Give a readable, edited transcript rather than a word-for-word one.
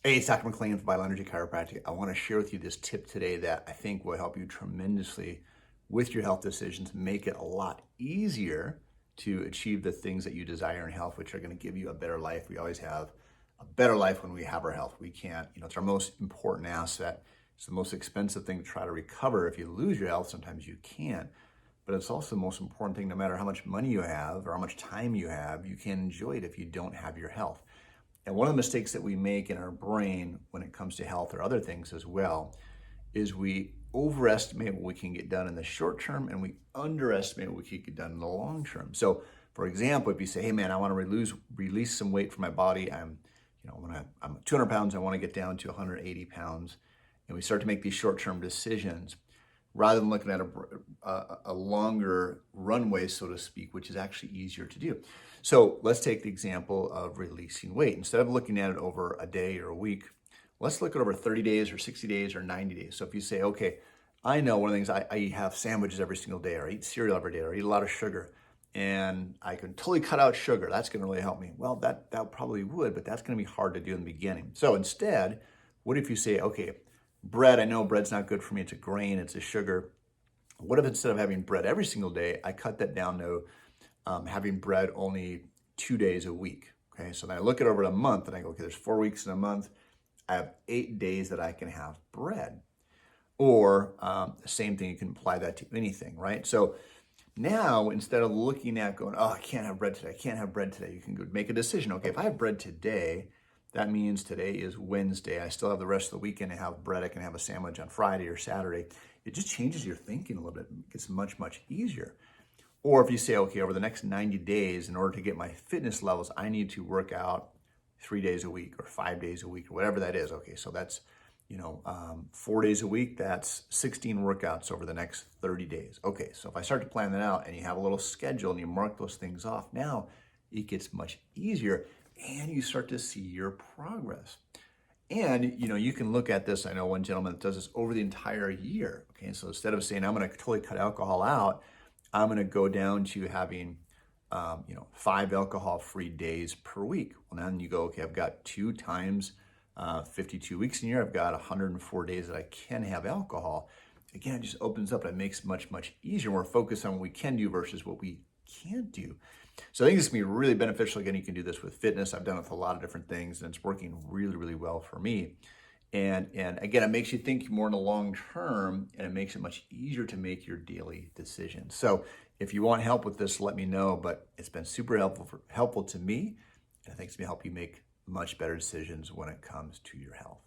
Hey, it's Dr. McLean from Bioenergy Chiropractic. I want to share with you this tip today that I think will help you tremendously with your health decisions, make it a lot easier to achieve the things that you desire in health, which are going to give you a better life. We always have a better life when we have our health. We can't, it's our most important asset. It's the most expensive thing to try to recover. If you lose your health, sometimes you can't. But it's also the most important thing, no matter how much money you have or how much time you have, you can't enjoy it if you don't have your health. And one of the mistakes that we make in our brain when it comes to health or other things as well is we overestimate what we can get done in the short term and we underestimate what we can get done in the long term. So, for example, if you say, "Hey, man, I want to release some weight from my body. I'm 200 pounds. I want to get down to 180 pounds," and we start to make these short-term decisions rather than looking at a longer runway, so to speak, which is actually easier to do. So let's take the example of releasing weight. Instead of looking at it over a day or a week, let's look at over 30 days or 60 days or 90 days. So if you say, okay, I know one of the things I have sandwiches every single day, or I eat cereal every day, or I eat a lot of sugar, and I can totally cut out sugar. That's going to really help me. Well, that probably would, but that's going to be hard to do in the beginning. So instead, what if you say, okay, bread, I know bread's not good for me. It's a grain, it's a sugar. What if instead of having bread every single day, I cut that down to having bread only 2 days a week? Okay, so then I look at over a month and I go, okay, there's 4 weeks in a month. I have 8 days that I can have bread. Or the same thing, you can apply that to anything, right? So now instead of looking at going, oh, I can't have bread today, I can't have bread today, you can go make a decision. Okay, if I have bread today, that means today is Wednesday. I still have the rest of the weekend to have bread. I can have a sandwich on Friday or Saturday. It just changes your thinking a little bit. It gets much, much easier. Or if you say, okay, over the next 90 days, in order to get my fitness levels, I need to work out 3 days a week or 5 days a week or whatever that is. Okay, so that's 4 days a week, that's 16 workouts over the next 30 days. Okay, so if I start to plan that out and you have a little schedule and you mark those things off, now it gets much easier and you start to see your progress. And you can look at this. I know one gentleman that does this over the entire year. Okay, so instead of saying I'm going to totally cut alcohol out, I'm going to go down to having 5 alcohol-free days per week. Well, then you go, okay, I've got 2 times 52 weeks in a year. I've got 104 days that I can have alcohol. Again, it just opens up and it makes it much, much easier. We're focused on what we can do versus what we can't do. So I think this can be really beneficial. Again, you can do this with fitness. I've done it with a lot of different things and it's working really, really well for me. And again, it makes you think more in the long term and it makes it much easier to make your daily decisions. So if you want help with this, let me know, but it's been super helpful to me. And I think it's going to help you make much better decisions when it comes to your health.